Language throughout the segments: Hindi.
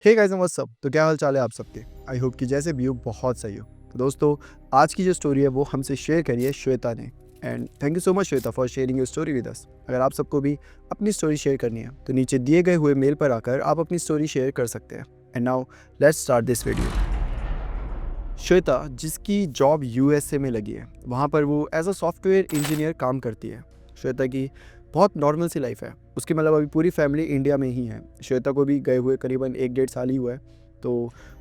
Hey guys what's up. तो क्या हाल चाल है आप सबके। आई होप कि जैसे भी हो बहुत सही हो। तो दोस्तों, आज की जो स्टोरी है वो हमसे शेयर करी है श्वेता ने। And thank you so much Shweta for sharing your story with us. अगर आप सबको भी अपनी स्टोरी शेयर करनी है तो नीचे दिए गए हुए मेल पर आकर आप अपनी स्टोरी शेयर कर सकते हैं। And now let's start this video. Shweta, जिसकी जॉब यूएसए में लगी है, वहाँ पर वो एज अ सॉफ्टवेयर इंजीनियर काम करती है। श्वेता की बहुत नॉर्मल सी लाइफ है। उसकी मतलब अभी पूरी फैमिली इंडिया में ही है। श्वेता को भी गए हुए करीबन 1-1.5 साल ही हुआ है। तो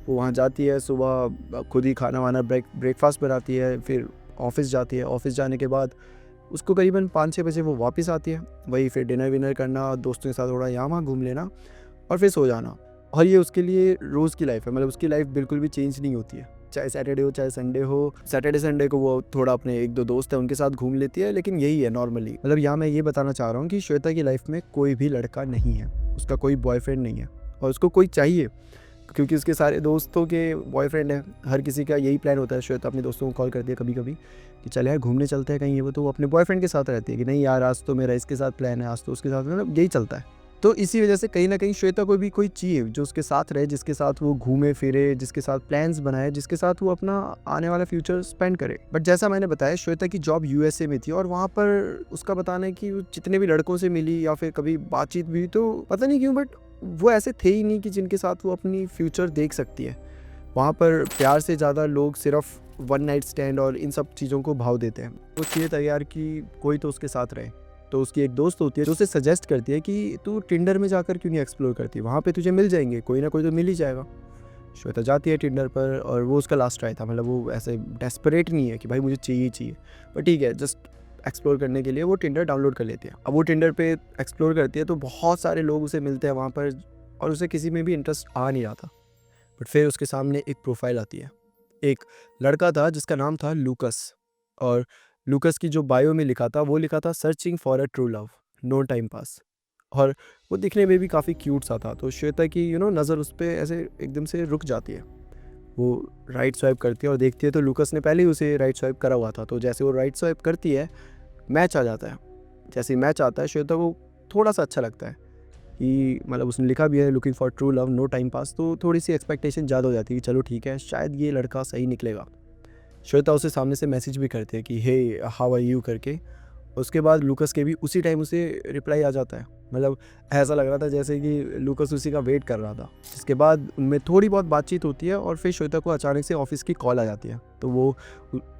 वो वहाँ जाती है, सुबह खुद ही खाना वाना ब्रेकफास्ट बनाती है, फिर ऑफिस जाती है। ऑफिस जाने के बाद उसको करीबन 5-6 बजे वो वापस आती है। वही फिर डिनर विनर करना, दोस्तों के साथ थोड़ा यहाँ वहाँ घूम लेना और फिर सो जाना। और ये उसके लिए रोज़ की लाइफ है। मतलब उसकी लाइफ बिल्कुल भी चेंज नहीं होती है, चाहे सैटरडे हो चाहे संडे हो। सैटरडे संडे को वो थोड़ा अपने 1-2 दोस्त हैं उनके साथ घूम लेती है, लेकिन यही है नॉर्मली। मतलब यहाँ मैं ये बताना चाह रहा हूँ कि श्वेता की लाइफ में कोई भी लड़का नहीं है, उसका कोई बॉयफ्रेंड नहीं है और उसको कोई चाहिए, क्योंकि उसके सारे दोस्तों के बॉयफ्रेंड हैं। हर किसी का यही प्लान होता है। श्वेता अपने दोस्तों को कॉल करती है कभी कभी कि चल यार घूमने चलते हैं कहीं, ये वो अपने बॉयफ्रेंड के साथ रहती है कि नहीं यार आज तो मेरा इसके साथ प्लान है, आज तो उसके साथ, मतलब यही चलता है। तो इसी वजह से कहीं ना कहीं श्वेता को भी कोई चाहिए जो उसके साथ रहे, जिसके साथ वो घूमे फिरे, जिसके साथ प्लान्स बनाए, जिसके साथ वो अपना आने वाला फ्यूचर स्पेंड करे। बट जैसा मैंने बताया, श्वेता की जॉब यूएसए में थी और वहाँ पर उसका बताना है कि वो जितने भी लड़कों से मिली या फिर कभी बातचीत भी, तो पता नहीं क्यों बट वो ऐसे थे ही नहीं कि जिनके साथ वो अपनी फ्यूचर देख सकती है। वहाँ पर प्यार से ज़्यादा लोग सिर्फ वन नाइट स्टैंड और इन सब चीज़ों को भाव देते हैं। वो चाहिए तैयार कि कोई तो उसके साथ रहे। तो उसकी एक दोस्त होती है जो उसे सजेस्ट करती है कि तू टिंडर में जाकर क्यों नहीं एक्सप्लोर करती, वहाँ पे तुझे मिल जाएंगे, कोई ना कोई तो मिल ही जाएगा। श्वेता जाती है टिंडर पर और वो उसका लास्ट ट्राई था। मतलब वो ऐसे डेस्परेट नहीं है कि भाई मुझे चाहिए चाहिए, बट ठीक है, जस्ट एक्सप्लोर करने के लिए वो टिंडर डाउनलोड कर लेती है। अब वो टिंडर पे एक्सप्लोर करती है तो बहुत सारे लोग उसे मिलते हैं वहाँ पर और उसे किसी में भी इंटरेस्ट आ नहीं रहा था। बट फिर उसके सामने एक प्रोफाइल आती है। एक लड़का था जिसका नाम था लूकस। और लूकस की जो बायो में लिखा था वो लिखा था searching for a true love, no time pass. और वो दिखने में भी काफ़ी क्यूट सा था। तो श्वेता की नज़र उस पर ऐसे एकदम से रुक जाती है। वो राइट स्वाइप करती है और देखती है तो लूकस ने पहले ही उसे राइट स्वाइप करा हुआ था। तो जैसे वो राइट स्वाइप करती है, मैच आ जाता है। जैसे ही मैच आता है, श्वेता को थोड़ा सा अच्छा लगता है कि मतलब उसने लिखा भी है looking for true love no time pass. तो थोड़ी सी एक्सपेक्टेशन ज़्यादा हो जाती है कि चलो ठीक है, शायद ये लड़का सही निकलेगा। श्वेता उसे सामने से मैसेज भी करती है कि हे हाउ आर यू करके। उसके बाद लूकस के भी उसी टाइम उसे रिप्लाई आ जाता है। मतलब ऐसा लग रहा था जैसे कि लूकस उसी का वेट कर रहा था। जिसके बाद उनमें थोड़ी बहुत बातचीत होती है और फिर श्वेता को अचानक से ऑफिस की कॉल आ जाती है। तो वो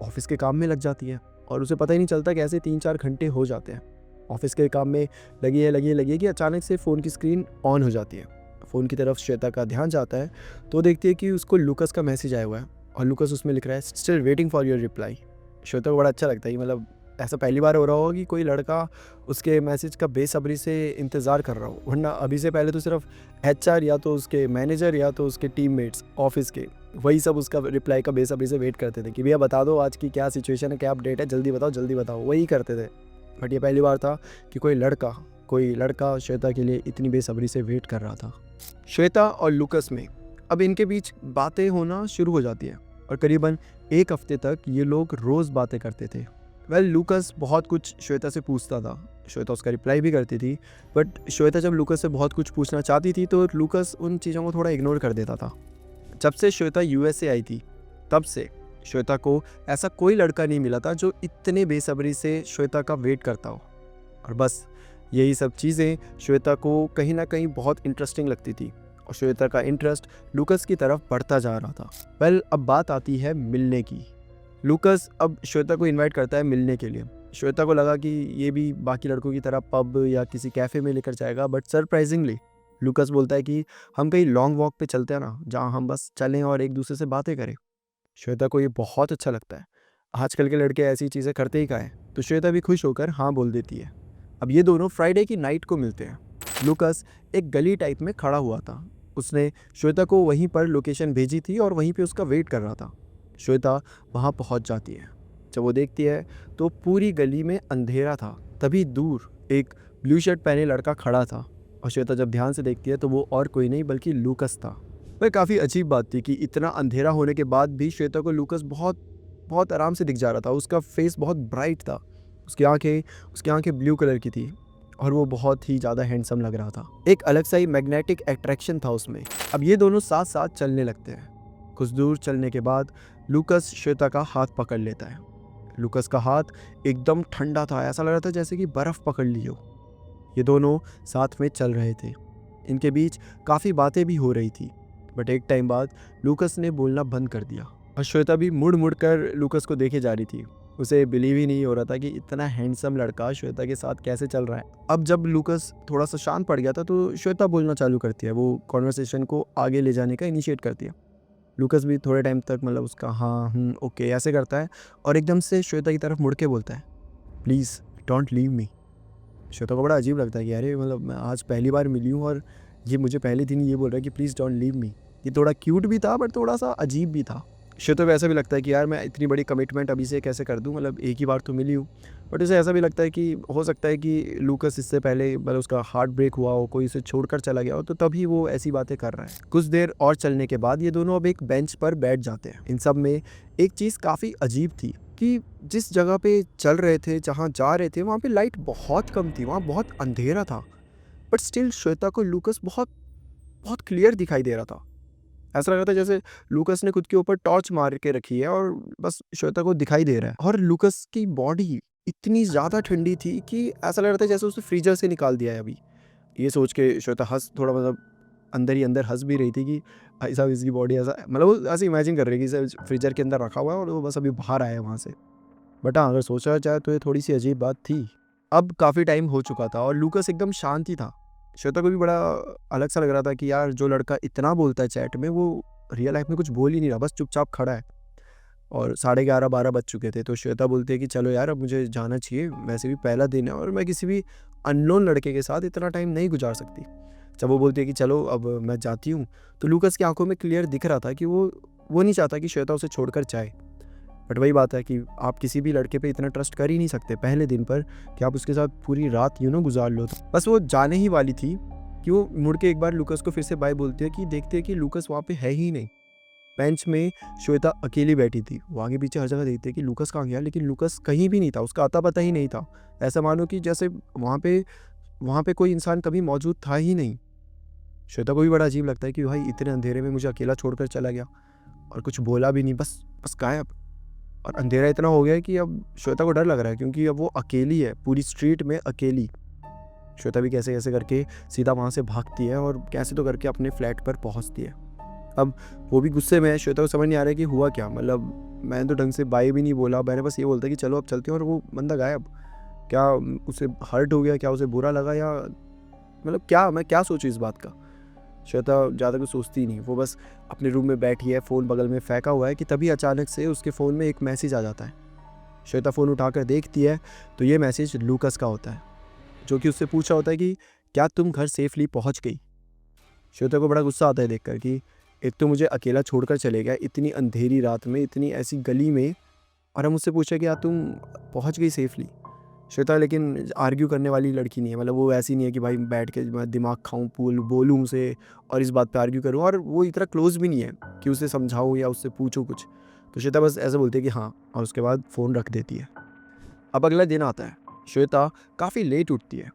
ऑफिस के काम में लग जाती है और उसे पता ही नहीं चलता कि ऐसे 3-4 घंटे हो जाते हैं। ऑफिस के काम में लगी है कि अचानक से फ़ोन की स्क्रीन ऑन हो जाती है। फ़ोन की तरफ श्वेता का ध्यान जाता है तो देखती है कि उसको लूकस का मैसेज आया हुआ है और लूकस उसमें लिख रहा है still waiting for your reply. Shweta को बड़ा अच्छा लगता है। मतलब ऐसा पहली बार हो रहा होगा कि कोई लड़का उसके मैसेज का बेसब्री से इंतज़ार कर रहा हो, वरना अभी से पहले तो सिर्फ एचआर या तो उसके मैनेजर या तो उसके टीममेट्स ऑफिस के, वही सब उसका रिप्लाई का बेसब्री से वेट करते थे कि भैया बता दो आज की क्या सिचुएशन है, क्या अपडेट है, जल्दी बताओ, वही करते थे। बट ये पहली बार था कि कोई लड़का श्वेता के लिए इतनी बेसब्री से वेट कर रहा था। श्वेता और लूकस में अब इनके बीच बातें होना शुरू हो जाती है और करीबन 1 हफ्ते तक ये लोग रोज़ बातें करते थे। लूकस बहुत कुछ श्वेता से पूछता था, श्वेता उसका रिप्लाई भी करती थी। बट श्वेता जब लूकस से बहुत कुछ पूछना चाहती थी तो लूकस उन चीज़ों को थोड़ा इग्नोर कर देता था। जब से श्वेता यूएसए आई थी तब से श्वेता को ऐसा कोई लड़का नहीं मिला था जो इतने बेसब्री से श्वेता का वेट करता हो। और बस यही सब चीज़ें श्वेता को कहीं ना कहीं बहुत इंटरेस्टिंग लगती थी और श्वेता का इंटरेस्ट लूकस की तरफ बढ़ता जा रहा था। अब बात आती है मिलने की। लूकस अब श्वेता को इनवाइट करता है मिलने के लिए। श्वेता को लगा कि ये भी बाकी लड़कों की तरह पब या किसी कैफ़े में लेकर जाएगा, बट सरप्राइजिंगली लूकस बोलता है कि हम कहीं लॉन्ग वॉक पे चलते हैं ना, जहाँ हम बस चलें और एक दूसरे से बातें करें। श्वेता को ये बहुत अच्छा लगता है। आजकल के लड़के ऐसी चीज़ें करते ही कहाँ हैं, तो श्वेता भी खुश होकर हाँ बोल देती है। अब ये दोनों फ्राइडे की नाइट को मिलते हैं। लूकस एक गली टाइप में खड़ा हुआ था। उसने श्वेता को वहीं पर लोकेशन भेजी थी और वहीं पे उसका वेट कर रहा था। श्वेता वहाँ पहुँच जाती है। जब वो देखती है तो पूरी गली में अंधेरा था। तभी दूर एक ब्लू शर्ट पहने लड़का खड़ा था और श्वेता जब ध्यान से देखती है तो वो और कोई नहीं बल्कि लूकस था। वह काफ़ी अजीब बात थी कि इतना अंधेरा होने के बाद भी श्वेता को लूकस बहुत बहुत आराम से दिख जा रहा था। उसका फेस बहुत ब्राइट था। उसकी आंखें ब्लू कलर की थी और वो बहुत ही ज़्यादा हैंडसम लग रहा था। एक अलग सा ही मैग्नेटिक अट्रैक्शन था उसमें। अब ये दोनों साथ साथ चलने लगते हैं। कुछ दूर चलने के बाद लूकस श्वेता का हाथ पकड़ लेता है। लूकस का हाथ एकदम ठंडा था, ऐसा लग रहा था जैसे कि बर्फ़ पकड़ ली हो। ये दोनों साथ में चल रहे थे। इनके बीच काफ़ी बातें भी हो रही थी, बट एक टाइम बाद लूकस ने बोलना बंद कर दिया और श्वेता भी मुड़ मुड़ कर लूकस को देखे जा रही थी। उसे बिलीव ही नहीं हो रहा था कि इतना हैंडसम लड़का श्वेता के साथ कैसे चल रहा है। अब जब लूकस थोड़ा सा शांत पड़ गया था तो श्वेता बोलना चालू करती है। वो कॉन्वर्सेशन को आगे ले जाने का इनिशिएट करती है। लूकस भी थोड़े टाइम तक मतलब उसका हाँ ओके ऐसे करता है और एकदम से श्वेता की तरफ मुड़ के बोलता है, please don't leave me. Shweta को बड़ा अजीब लगता है कि अरे मतलब मैं आज पहली बार मिली हूँ और ये मुझे पहले दिन ये बोल रहा है कि प्लीज़ डोंट लीव मी। ये थोड़ा क्यूट भी था बट थोड़ा सा अजीब भी था। श्वेता को ऐसा भी लगता है कि यार मैं इतनी बड़ी कमिटमेंट अभी से कैसे कर दूँ, मतलब एक ही बार तो मिली हूँ। बट उसे ऐसा भी लगता है कि हो सकता है कि लूकस इससे पहले मतलब उसका हार्ट ब्रेक हुआ हो, कोई उसे छोड़कर चला गया हो, तो तभी वो ऐसी बातें कर रहा है। कुछ देर और चलने के बाद ये दोनों अब एक बेंच पर बैठ जाते हैं। इन सब में एक चीज़ काफ़ी अजीब थी कि जिस जगह पे चल रहे थे, जहाँ जा रहे थे, वहाँ पे लाइट बहुत कम थी, वहाँ बहुत अंधेरा था। बट स्टिल श्वेता को लूकस बहुत बहुत क्लियर दिखाई दे रहा था। ऐसा लग रहा था जैसे लूकस ने खुद के ऊपर टॉर्च मार के रखी है और बस श्वेता को दिखाई दे रहा है। और लूकस की बॉडी इतनी ज़्यादा ठंडी थी कि ऐसा लग रहा था जैसे उसे फ्रीजर से निकाल दिया है अभी। ये सोच के श्वेता हंस थोड़ा मतलब अंदर ही अंदर हंस भी रही थी कि भाई साहब इसकी बॉडी ऐसा मतलब वो ऐसे इमेजिन कर रही है कि इसे फ्रीजर के अंदर रखा हुआ है और वो बस अभी बाहर आया है वहाँ से। बट हाँ, अगर सोचा जाए तो ये थोड़ी सी अजीब बात थी। अब काफ़ी टाइम हो चुका था और लूकस एकदम शांत ही था। श्वेता को भी बड़ा अलग सा लग रहा था कि यार जो लड़का इतना बोलता है चैट में वो रियल लाइफ में कुछ बोल ही नहीं रहा, बस चुपचाप खड़ा है। और 11:30-12 बज चुके थे तो श्वेता बोलती है कि चलो यार अब मुझे जाना चाहिए, वैसे भी पहला दिन है और मैं किसी भी अननोन लड़के के साथ इतना टाइम नहीं गुजार सकती। जब वो बोलती है कि चलो अब मैं जाती हूँ, तो लूकस की आंखों में क्लियर दिख रहा था कि वो नहीं चाहता कि श्वेता उसे छोड़कर जाए। बट वही बात है कि आप किसी भी लड़के पे इतना ट्रस्ट कर ही नहीं सकते पहले दिन पर कि आप उसके साथ पूरी रात गुजार लो। तो बस वो जाने ही वाली थी कि वो मुड़ के एक बार लूकस को फिर से बाय बोलती है कि देखते हैं कि लूकस वहाँ पे है ही नहीं। बेंच में श्वेता अकेली बैठी थी। वो आगे पीछे हर जगह देखते हैं कि लूकस कहाँ गया, लेकिन लूकस कहीं भी नहीं था, उसका अता पता ही नहीं था। ऐसा मानो कि जैसे वहाँ पे कोई इंसान कभी मौजूद था ही नहीं। श्वेता को भी बड़ा अजीब लगता है कि भाई इतने अंधेरे में मुझे अकेला छोड़कर चला गया और कुछ बोला भी नहीं, बस बस गायब। और अंधेरा इतना हो गया है कि अब श्वेता को डर लग रहा है क्योंकि अब वो अकेली है पूरी स्ट्रीट में अकेली। श्वेता भी कैसे कैसे करके सीधा वहाँ से भागती है और कैसे तो करके अपने फ्लैट पर पहुँचती है। अब वो भी गुस्से में है। श्वेता को समझ नहीं आ रहा है कि हुआ क्या, मतलब मैंने तो ढंग से बाय भी नहीं बोला, मैंने बस ये बोलता कि चलो अब चलते हैं और वो बंदा गायब। क्या उसे हर्ट हो गया, क्या उसे बुरा लगा, या मतलब क्या मैं क्या सोचूं इस बात का। श्वेता ज़्यादा कुछ सोचती नहीं, वो बस अपने रूम में बैठी है, फ़ोन बगल में फेंका हुआ है कि तभी अचानक से उसके फ़ोन में एक मैसेज आ जाता है। श्वेता फ़ोन उठाकर देखती है तो ये मैसेज लूकस का होता है, जो कि उससे पूछा होता है कि क्या तुम घर सेफली पहुंच गई। श्वेता को बड़ा गुस्सा आता है देखकर कि एक तो मुझे अकेला छोड़कर चले गया इतनी अंधेरी रात में इतनी ऐसी गली में, और हम मुझसे पूछे कि क्या तुम पहुंच गई सेफली। श्वेता लेकिन आर्ग्यू करने वाली लड़की नहीं है, मतलब वो ऐसी नहीं है कि भाई बैठ के मैं दिमाग खाऊं बोलूँ उसे और इस बात पे आर्ग्यू करूं, और वो इतना क्लोज भी नहीं है कि उसे समझाऊं या उससे पूछूं कुछ। तो श्वेता बस ऐसे बोलती है कि हाँ, और उसके बाद फ़ोन रख देती है। अब अगला दिन आता है। श्वेता काफ़ी लेट उठती है।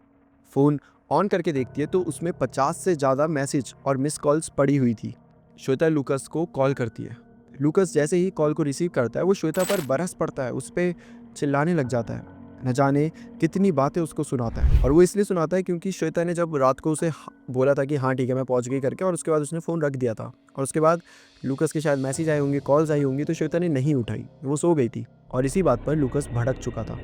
फ़ोन ऑन करके देखती है तो उसमें 50 से ज़्यादा मैसेज और मिस कॉल्स पड़ी हुई थी। श्वेता लूकस को कॉल करती है। लूकस जैसे ही कॉल को रिसीव करता है वो श्वेता पर बरस पड़ता है, उस पर चिल्लाने लग जाता है, न जाने कितनी बातें उसको सुनाता है। और वो इसलिए सुनाता है क्योंकि श्वेता ने जब रात को उसे बोला था कि हाँ ठीक है मैं पहुंच गई करके, और उसके बाद उसने फ़ोन रख दिया था, और उसके बाद लूकस के शायद मैसेज आए होंगे, कॉल्स आई होंगी, तो श्वेता ने नहीं उठाई, वो सो गई थी। और इसी बात पर लूकस भड़क चुका था।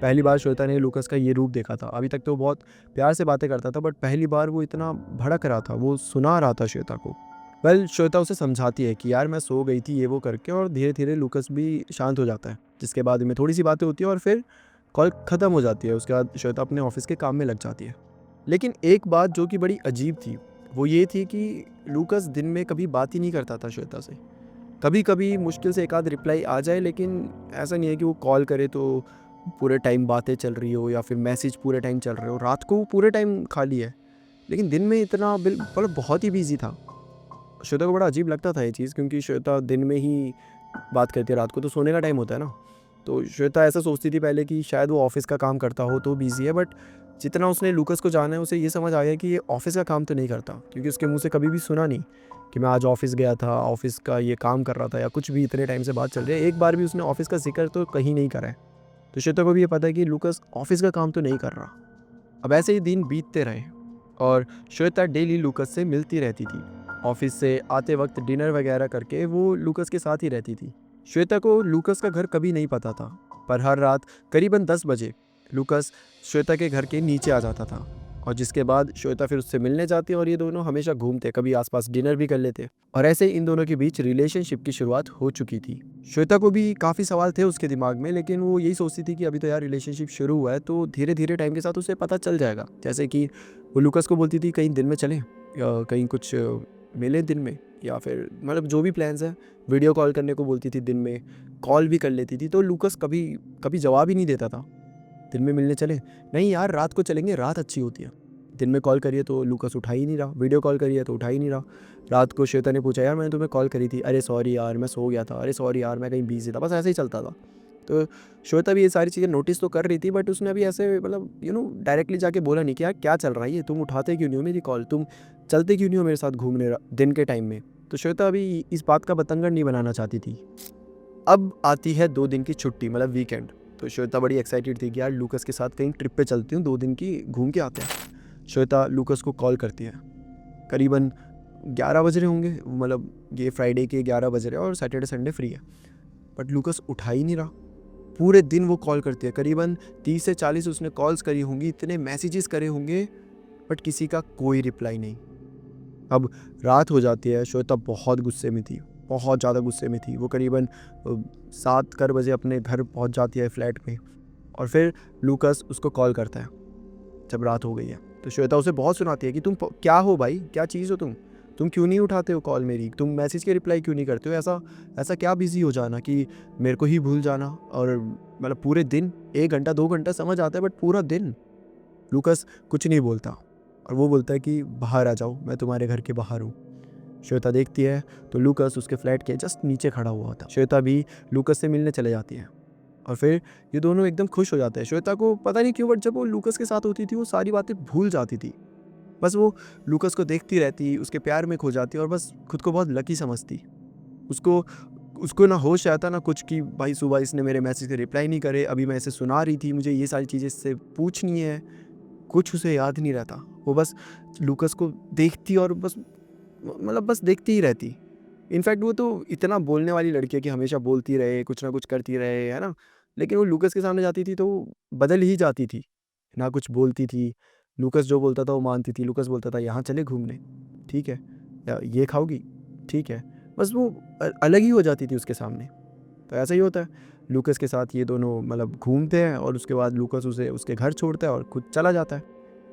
पहली बार श्वेता ने लूकस का ये रूप देखा था। अभी तक तो वो बहुत प्यार से बातें करता था, बट पहली बार वो इतना भड़क रहा था, वो सुना रहा था श्वेता को। श्वेता उसे समझाती है कि यार मैं सो गई थी ये वो करके, और धीरे धीरे लूकस भी शांत हो जाता है, जिसके बाद में थोड़ी सी बातें होती है और फिर कॉल ख़त्म हो जाती है। उसके बाद श्वेता अपने ऑफिस के काम में लग जाती है। लेकिन एक बात जो कि बड़ी अजीब थी वो ये थी कि लूकस दिन में कभी बात ही नहीं करता था श्वेता से। कभी कभी मुश्किल से एक आध रिप्लाई आ जाए, लेकिन ऐसा नहीं है कि वो कॉल करे तो पूरे टाइम बातें चल रही हो या फिर मैसेज पूरे टाइम चल रहे हो। रात को वो पूरे टाइम खाली है, लेकिन दिन में इतना मतलब बहुत ही बिजी था। श्वेता को बड़ा अजीब लगता था ये चीज़, क्योंकि श्वेता दिन में ही बात करती है, रात को तो सोने का टाइम होता है ना। तो श्वेता ऐसा सोचती थी पहले कि शायद वो ऑफिस का काम करता हो तो बिज़ी है, बट जितना उसने लूकस को जाना है उसे ये समझ आया कि ये ऑफिस का काम तो नहीं करता, क्योंकि उसके मुंह से कभी भी सुना नहीं कि मैं आज ऑफिस गया था, ऑफिस का ये काम कर रहा था या कुछ भी। इतने टाइम से बात चल रही है, एक बार भी उसने ऑफिस का जिक्र तो कहीं नहीं करा है। तो श्वेता को भी ये पता है कि लूकस ऑफिस का काम तो नहीं कर रहा। अब ऐसे ही दिन बीतते रहे और श्वेता डेली लूकस से मिलती रहती थी। ऑफिस से आते वक्त डिनर वगैरह करके वो लूकस के साथ ही रहती थी। श्वेता को लूकस का घर कभी नहीं पता था, पर हर रात करीबन 10 बजे लूकस श्वेता के घर के नीचे आ जाता था, और जिसके बाद श्वेता फिर उससे मिलने जाती और ये दोनों हमेशा घूमते, कभी आसपास डिनर भी कर लेते, और ऐसे इन दोनों के बीच रिलेशनशिप की शुरुआत हो चुकी थी। श्वेता को भी काफ़ी सवाल थे उसके दिमाग में, लेकिन वो यही सोचती थी कि अभी तो यार रिलेशनशिप शुरू हुआ है, तो धीरे धीरे टाइम के साथ उसे पता चल जाएगा। जैसे कि वो लूकस को बोलती थी कहीं दिन में चलें, या कहीं कुछ मिले दिन में, या फिर मतलब जो भी प्लान्स है, वीडियो कॉल करने को बोलती थी, दिन में कॉल भी कर लेती थी। तो लूकस कभी कभी जवाब ही नहीं देता था। दिन में मिलने चले, नहीं यार रात को चलेंगे, रात अच्छी होती है। दिन में कॉल करिए तो लूकस उठा ही नहीं रहा, वीडियो कॉल करिए तो उठा ही नहीं रहा। रात को श्वेता ने पूछा यार मैंने तुम्हें कॉल करी थी, अरे सॉरी यार मैं सो गया था, अरे सॉरी यार मैं कहीं बिजी था, बस ऐसे ही चलता था। तो श्वेता भी ये सारी चीज़ें नोटिस तो कर रही थी, बट उसने अभी ऐसे मतलब डायरेक्टली जाके बोला नहीं कि यार क्या चल रहा है ये, तुम उठाते क्यों नहीं हो मेरी कॉल, तुम चलते क्यों नहीं हो मेरे साथ घूमने दिन के टाइम में। तो श्वेता अभी इस बात का बतंगड़ नहीं बनाना चाहती थी। अब आती है 2 दिन की छुट्टी, मतलब वीकेंड। तो श्वेता बड़ी एक्साइटेड थी कि यार लूकस के साथ कहीं ट्रिप पे चलती हूँ, 2 दिन की घूम के आते हैं। श्वेता लूकस को कॉल करती है, करीबन 11 बज रहे होंगे, मतलब ये फ्राइडे के 11 बज रहे हैं और सैटरडे संडे फ्री है, बट लूकस उठा ही नहीं रहा। पूरे दिन वो कॉल करती है, करीबन 30 से 40 उसने कॉल्स करी होंगी, इतने मैसेजेस करे होंगे, बट किसी का कोई रिप्लाई नहीं। अब रात हो जाती है, श्वेता बहुत गुस्से में थी, बहुत ज़्यादा गुस्से में थी। वो करीबन 7 बजे अपने घर पहुंच जाती है फ्लैट में, और फिर लूकस उसको कॉल करता है जब रात हो गई है। तो श्वेता उसे बहुत सुनाती है कि तुम क्या हो भाई, क्या चीज़ हो तुम क्यों नहीं उठाते हो कॉल मेरी, तुम मैसेज के रिप्लाई क्यों नहीं करते हो, ऐसा ऐसा क्या बिजी हो जाना कि मेरे को ही भूल जाना। और मतलब पूरे दिन 1 घंटा 2 घंटा समझ आता है, बट पूरा दिन लूकस कुछ नहीं बोलता, और वो बोलता है कि बाहर आ जाओ, मैं तुम्हारे घर के बाहर हूँ। श्वेता देखती है तो लूकस उसके फ्लैट के जस्ट नीचे खड़ा हुआ था। श्वेता भी लूकस से मिलने चले जाती है, और फिर ये दोनों एकदम खुश हो जाते हैं। श्वेता को पता नहीं क्यों, बट जब वो लूकस के साथ होती थी वो सारी बातें भूल जाती थी। बस वो लूकस को देखती रहती, उसके प्यार में खो जाती, और बस खुद को बहुत लकी समझती। उसको उसको ना होश आता ना कुछ कि भाई सुबह इसने मेरे मैसेज के रिप्लाई नहीं करे, अभी मैं इसे सुना रही थी, मुझे ये सारी चीज़ें इससे पूछनी है, कुछ उसे याद नहीं रहता। वो बस लूकस को देखती और बस मतलब बस देखती ही रहती। इनफैक्ट वो तो इतना बोलने वाली लड़की है कि हमेशा बोलती रहे, कुछ ना कुछ करती रहे, है ना। लेकिन वो लूकस के सामने जाती थी तो वो बदल ही जाती थी, ना कुछ बोलती थी। लूकस जो बोलता था वो मानती थी। लूकस बोलता था यहाँ चले घूमने, ठीक है, या ये खाओगी, ठीक है, बस वो अलग ही हो जाती थी उसके सामने। तो ऐसा ही होता है, लूकस के साथ ये दोनों मतलब घूमते हैं, और उसके बाद लूकस उसे उसके घर छोड़ता है और खुद चला जाता है।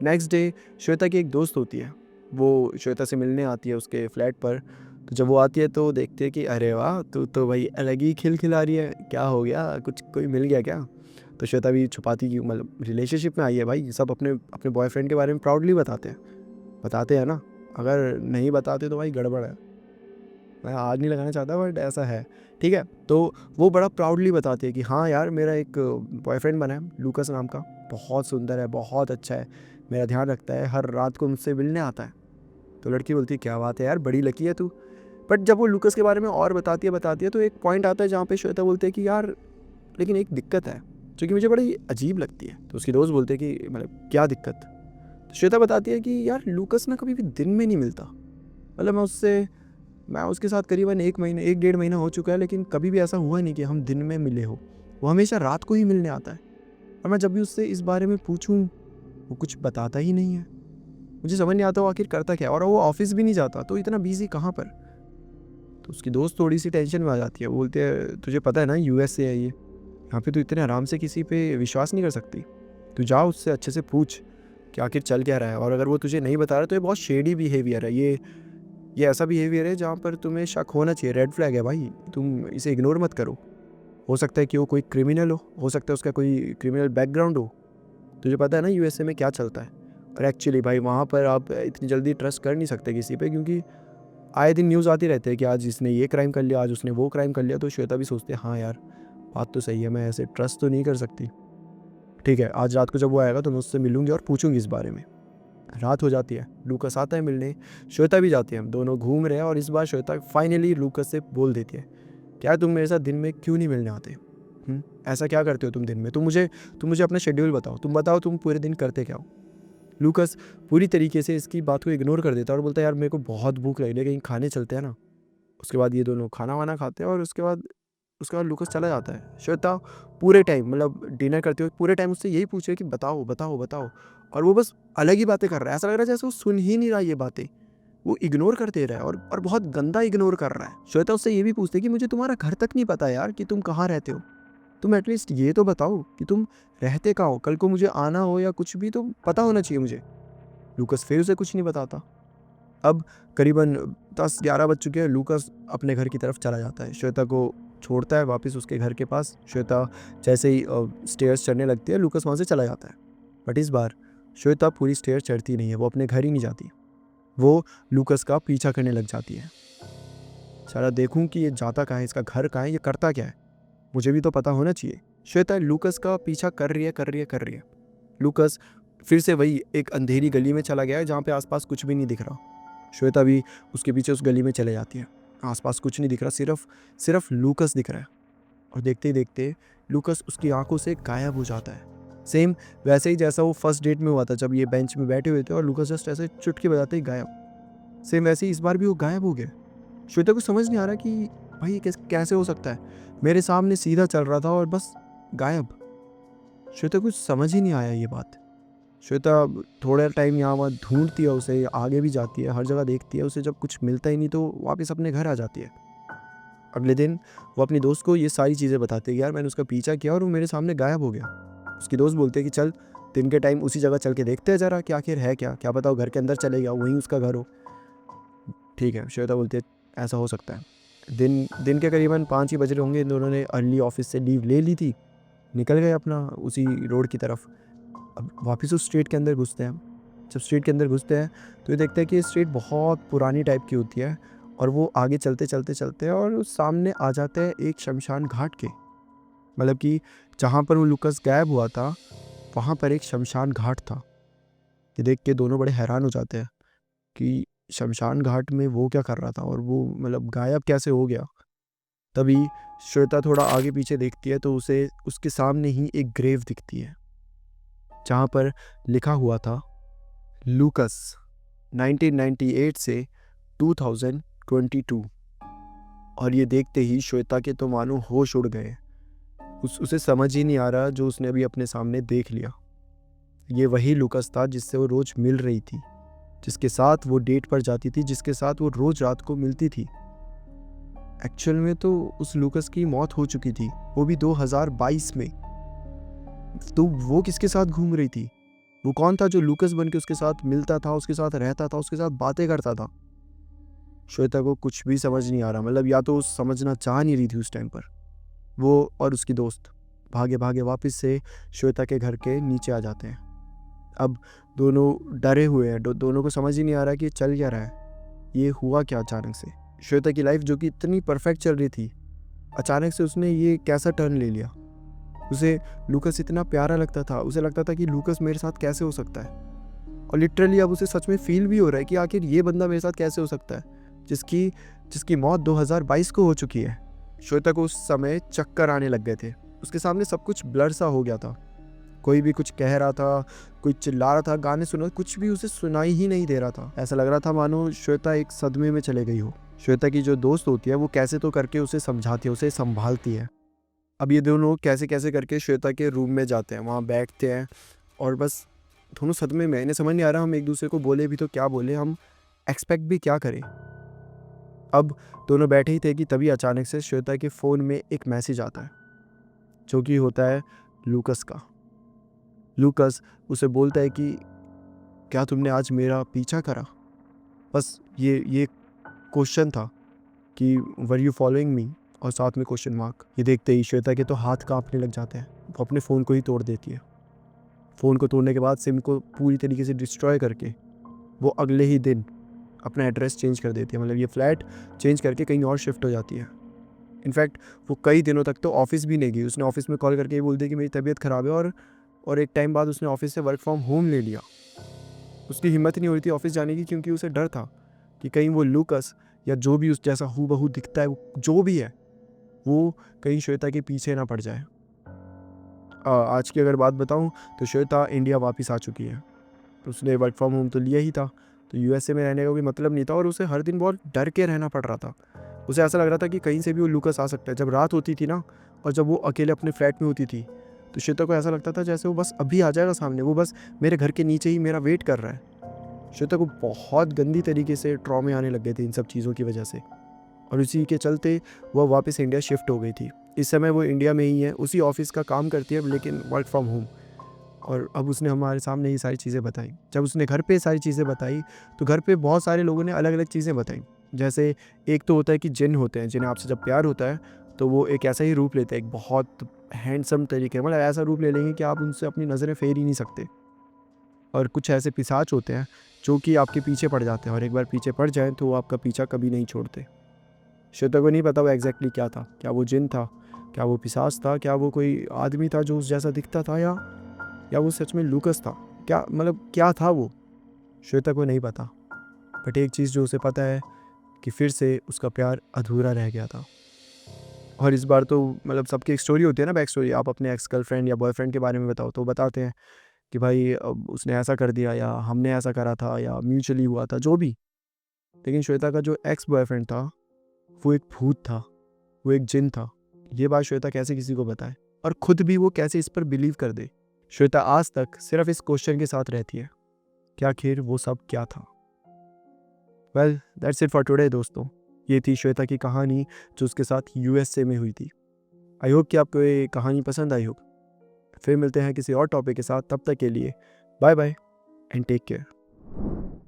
नेक्स्ट डे श्वेता की एक दोस्त होती है, वो श्वेता से मिलने आती है उसके फ्लैट पर। तो जब वो आती है तो देखती है कि अरे वाह, तू तो भाई अलग ही खिलखिला रही है, क्या हो गया, कुछ कोई मिल गया क्या। तो श्वेता भी छुपाती कि मतलब रिलेशनशिप में आई है भाई, सब अपने अपने बॉयफ्रेंड के बारे में प्राउडली बताते हैं ना, अगर नहीं बताते तो भाई गड़बड़ है। मैं आग नहीं लगाना चाहता, बट ऐसा है, ठीक है। तो वो बड़ा प्राउडली बताती है कि हाँ यार मेरा एक बॉयफ्रेंड बना है लूकस नाम का, बहुत सुंदर है, बहुत अच्छा है, मेरा ध्यान रखता है, हर रात को मुझसे मिलने आता है। तो लड़की बोलती है क्या बात है यार, बड़ी लकी है तू। बट जब वो लूकस के बारे में और बताती है तो एक पॉइंट आता है जहाँ पे श्वेता बोलते हैं कि यार लेकिन एक दिक्कत है जो कि मुझे बड़ी अजीब लगती है। तो उसकी दोस्त बोलते हैं कि मतलब क्या दिक्कत। तो श्वेता बताती है कि यार लूकस ना कभी भी दिन में नहीं मिलता, मतलब मैं उसके साथ करीबन 1-1.5 महीना हो चुका है, लेकिन कभी भी ऐसा हुआ नहीं कि हम दिन में मिले हो। वो हमेशा रात को ही मिलने आता है, और मैं जब भी उससे इस बारे में पूछूं वो कुछ बताता ही नहीं है। मुझे समझ नहीं आता वो आखिर करता क्या, और वो ऑफिस भी नहीं जाता, तो इतना बिजी कहाँ पर। तो उसकी दोस्त थोड़ी सी टेंशन में आ जाती है, वो बोलते हैं तुझे पता है ना यूएसए है ये, यहाँ पे तू इतने आराम से किसी पे विश्वास नहीं कर सकती, तू जा उससे अच्छे से पूछ कि आखिर चल क्या रहा है। और अगर वो तुझे नहीं बता रहा तो ये बहुत शेडी बिहेवियर है, ये ऐसा बिहेवियर है जहाँ पर तुम्हें शक होना चाहिए, रेड फ्लैग है भाई, तुम इसे इग्नोर मत करो। हो सकता है कि वो कोई क्रिमिनल हो सकता है उसका कोई क्रिमिनल बैकग्राउंड हो। तुझे पता है ना यूएसए में क्या चलता है। और एक्चुअली भाई वहाँ पर आप इतनी जल्दी ट्रस्ट कर नहीं सकते किसी पे, क्योंकि आए दिन न्यूज़ आती रहते हैं कि आज इसने ये क्राइम कर लिया, आज उसने वो क्राइम कर लिया। तो श्वेता भी सोचते हैं हाँ यार बात तो सही है, मैं ऐसे ट्रस्ट तो नहीं कर सकती। ठीक है, आज रात को जब वो आएगा तो मैं उससे मिलूंगी और पूछूंगी इस बारे में। रात हो जाती है, लूकस आता है मिलने, श्वेता भी जाती है, हम दोनों घूम रहे हैं और इस बार श्वेता फाइनली लूकस से बोल देती है, क्या तुम मेरे साथ दिन में क्यों नहीं मिलने आते? ऐसा क्या करते हो तुम दिन में? तुम मुझे अपना शेड्यूल बताओ, तुम बताओ तुम पूरे दिन करते क्या हो? लूकस पूरी तरीके से इसकी बात को इग्नोर कर देता है और बोलता है, यार मेरे को बहुत भूख लगी है, कहीं खाने चलते हैं ना। उसके बाद ये दोनों खाना वाना खाते हैं और उसके बाद लूकस चला जाता है। श्वेता पूरे टाइम मतलब डिनर करते हुए पूरे टाइम उससे यही पूछ रही है कि बताओ बताओ बताओ, और वो बस अलग ही बातें कर रहा है। ऐसा लग रहा है जैसे वो सुन ही नहीं रहा ये बातें, वो इग्नोर कर दे रहा है और बहुत गंदा इग्नोर कर रहा है। श्वेता उससे ये भी पूछती है कि मुझे तुम्हारा घर तक नहीं पता यार कि तुम कहाँ रहते हो, तुम एटलीस्ट ये तो बताओ कि तुम रहते कहाँ हो, कल को मुझे आना हो या कुछ भी तो पता होना चाहिए मुझे। लूकस फिर उसे कुछ नहीं बताता। अब करीबन 10-11 बज चुके हैं, लूकस अपने घर की तरफ चला जाता है, श्वेता को छोड़ता है वापस उसके घर के पास। श्वेता जैसे ही स्टेयर्स चढ़ने लगती है, लूकस वहाँ से चला जाता है। बट इस बार श्वेता पूरी स्टेयर्स चढ़ती नहीं है, वो अपने घर ही नहीं जाती, वो लूकस का पीछा करने लग जाती है। सारा देखूं कि ये जाता कहाँ है, इसका घर कहाँ है, ये करता क्या है, मुझे भी तो पता होना चाहिए। श्वेता लूकस का पीछा कर रही है। लूकस फिर से वही एक अंधेरी गली में चला गया है जहाँ पे आसपास कुछ भी नहीं दिख रहा। श्वेता भी उसके पीछे उस गली में चले जाती है, आसपास कुछ नहीं दिख रहा, सिर्फ लूकस दिख रहा है। और देखते ही देखते लूकस उसकी आंखों से गायब हो जाता है। सेम वैसे ही जैसा वो फर्स्ट डेट में हुआ था, जब ये बेंच में बैठे हुए थे और लूकस जस्ट ऐसे चुटकी बजाते ही गायब। सेम वैसे ही इस बार भी वो गायब हो गया। श्वेता को समझ नहीं आ रहा कि भाई ये कैसे हो सकता है, मेरे सामने सीधा चल रहा था और बस गायब। श्वेता को समझ ही नहीं आया ये बात। श्वेता थोड़ा टाइम यहाँ वहाँ ढूंढती है उसे, आगे भी जाती है, हर जगह देखती है उसे, जब कुछ मिलता ही नहीं तो वापस अपने घर आ जाती है। अगले दिन वो अपनी दोस्त को ये सारी चीज़ें बताती है कि यार मैंने उसका पीछा किया और वो मेरे सामने गायब हो गया। उसकी दोस्त बोलते हैं कि चल दिन के टाइम उसी जगह चल के देखते हैं ज़रा कि आखिर है क्या, क्या पता वो घर के अंदर चले गया, वहीं उसका घर हो। ठीक है, श्वेता बोलती है ऐसा हो सकता है। दिन के करीबन 5 ही बज रहे होंगे, इन दोनों ने अर्ली ऑफिस से लीव ले ली थी, निकल गए अपना उसी रोड की तरफ। अब वापस उस स्ट्रीट के अंदर घुसते हैं। जब स्ट्रीट के अंदर घुसते हैं तो ये देखते हैं कि ये स्ट्रीट बहुत पुरानी टाइप की होती है, और वो आगे चलते हैं और सामने आ जाते हैं एक शमशान घाट के। मतलब कि जहाँ पर वो लूकस गायब हुआ था वहाँ पर एक शमशान घाट था। ये देख के दोनों बड़े हैरान हो जाते हैं कि शमशान घाट में वो क्या कर रहा था और वो मतलब गायब कैसे हो गया। तभी श्वेता थोड़ा आगे पीछे देखती है तो उसे उसके सामने ही एक ग्रेव दिखती है जहाँ पर लिखा हुआ था लूकस 1998 से 2022। और ये देखते ही श्वेता के तो मानो होश उड़ गए। उसे समझ ही नहीं आ रहा जो उसने अभी अपने सामने देख लिया। ये वही लूकस था जिससे वो रोज मिल रही थी, जिसके साथ वो डेट पर जाती थी, जिसके साथ वो रोज रात को मिलती थी। एक्चुअल में तो उस लूकस की मौत हो चुकी थी, वो भी 2022 में। तो वो किसके साथ घूम रही थी? वो कौन था जो लूकस बन के उसके साथ मिलता था, उसके साथ रहता था, उसके साथ बातें करता था? श्वेता को कुछ भी समझ नहीं आ रहा। मतलब या तो वो समझना चाह नहीं रही थी उस टाइम पर। वो और उसकी दोस्त भागे भागे वापस से श्वेता के घर के नीचे आ जाते हैं। अब दोनों डरे हुए हैं, दोनों को समझ ही नहीं आ रहा कि चल क्या रहा है, ये हुआ क्या अचानक से। श्वेता की लाइफ जो कि इतनी परफेक्ट चल रही थी, अचानक से उसने ये कैसा टर्न ले लिया। उसे लूकस इतना प्यारा लगता था, उसे लगता था कि लूकस मेरे साथ कैसे हो सकता है, और लिटरली अब उसे सच में फील भी हो रहा है कि आखिर ये बंदा मेरे साथ कैसे हो सकता है जिसकी मौत 2022 को हो चुकी है। श्वेता को उस समय चक्कर आने लग गए थे, उसके सामने सब कुछ ब्लर सा हो गया था। कोई भी कुछ कह रहा था, कोई चिल्ला रहा था, गाने सुना, कुछ भी उसे सुनाई ही नहीं दे रहा था। ऐसा लग रहा था मानो श्वेता एक सदमे में चले गई हो। श्वेता की जो दोस्त होती है वो कैसे तो करके उसे समझाती है, उसे संभालती है। अब ये दोनों कैसे कैसे करके श्वेता के रूम में जाते हैं, वहाँ बैठते हैं और बस दोनों सदमे में। इन्हें समझ नहीं आ रहा हम एक दूसरे को बोले भी तो क्या बोले, हम एक्सपेक्ट भी क्या करें। अब दोनों बैठे ही थे कि तभी अचानक से श्वेता के फ़ोन में एक मैसेज आता है जो कि होता है लूकस का। लूकस उसे बोलता है कि क्या तुमने आज मेरा पीछा करा? बस ये क्वेश्चन था कि वर यू फॉलोइंग मी, और साथ में क्वेश्चन मार्क। ये देखते ही श्वेता के तो हाथ कांपने लग जाते हैं, वो अपने फ़ोन को ही तोड़ देती है। फ़ोन को तोड़ने के बाद सिम को पूरी तरीके से डिस्ट्रॉय करके वो अगले ही दिन अपना एड्रेस चेंज कर देती है। मतलब ये फ्लैट चेंज करके कहीं और शिफ्ट हो जाती है। इनफैक्ट वो कई दिनों तक तो ऑफिस भी नहीं गई। उसने ऑफिस में कॉल करके ये बोल दिया कि मेरी तबीयत ख़राब है, और एक टाइम बाद उसने ऑफिस से वर्क फ्रॉम होम ले लिया। उसकी हिम्मत नहीं हो रही थी ऑफिस जाने की, क्योंकि उसे डर था कि कहीं वो लूकस या जो भी उस जैसा हूबहू दिखता है, वो जो भी है, वो कहीं श्वेता के पीछे ना पड़ जाए। आज की अगर बात बताऊं तो श्वेता इंडिया वापस आ चुकी है। उसने वर्क फ्रॉम होम तो लिया ही था, तो यूएसए में रहने का कोई मतलब नहीं था, और उसे हर दिन बहुत डर के रहना पड़ रहा था। उसे ऐसा लग रहा था कि कहीं से भी वो लूकस आ सकता है। जब रात होती थी ना, और जब वो अकेले अपने फ्लैट में होती थी, तो श्वेता को ऐसा लगता था जैसे वो बस अभी आ जाएगा सामने, वो बस मेरे घर के नीचे ही मेरा वेट कर रहा है। श्वेता को बहुत गंदी तरीके से ट्रॉमे आने लग गए थे इन सब चीज़ों की वजह से, और इसी के चलते वह वापस इंडिया शिफ्ट हो गई थी। इस समय वो इंडिया में ही है, उसी ऑफिस का काम करती है, लेकिन वर्क फ्रॉम होम। और अब उसने हमारे सामने ये सारी चीज़ें बताई। जब उसने घर पे सारी चीज़ें बताई, तो घर पे बहुत सारे लोगों ने अलग अलग चीज़ें बताई। जैसे एक तो होता है कि जिन होते हैं, जिन्हें आपसे जब प्यार होता है तो वो एक ऐसा ही रूप लेते हैं, एक बहुत हैंडसम तरीके, मतलब ऐसा रूप ले लेंगे कि आप उनसे अपनी नज़रें फेर ही नहीं सकते। और कुछ ऐसे पिशाच होते हैं जो कि आपके पीछे पड़ जाते हैं, और एक बार पीछे पड़ जाएं तो वो आपका पीछा कभी नहीं छोड़ते। श्वेता को नहीं पता वो एग्जैक्टली क्या था। क्या वो जिन था, क्या वो पिशाच था, क्या वो कोई आदमी था जो उस जैसा दिखता था, या वो सच में लूकस था? क्या मतलब क्या था वो? श्वेता को नहीं पता। बट एक चीज़ जो उसे पता है कि फिर से उसका प्यार अधूरा रह गया था। और इस बार तो मतलब सबकी एक स्टोरी होती है ना, बैक स्टोरी। आप अपने एक्स गर्लफ्रेंड या बॉयफ्रेंड के बारे में बताओ तो वो बताते हैं कि भाई अब उसने ऐसा कर दिया, या हमने ऐसा करा था, या म्यूचुअली हुआ था, जो भी। लेकिन श्वेता का जो एक्स बॉयफ्रेंड था वो एक भूत था, वो एक जिन था। ये बात श्वेता कैसे किसी को बताए, और खुद भी वो कैसे इस पर बिलीव कर दे? श्वेता आज तक सिर्फ इस क्वेश्चन के साथ रहती है कि आखिर वो सब क्या था। Well that's it for today दोस्तों। ये थी श्वेता की कहानी जो उसके साथ यूएसए में हुई थी। आई होप कि आपको ये कहानी पसंद आई होगी। फिर मिलते हैं किसी और टॉपिक के साथ, तब तक के लिए bye bye and take care.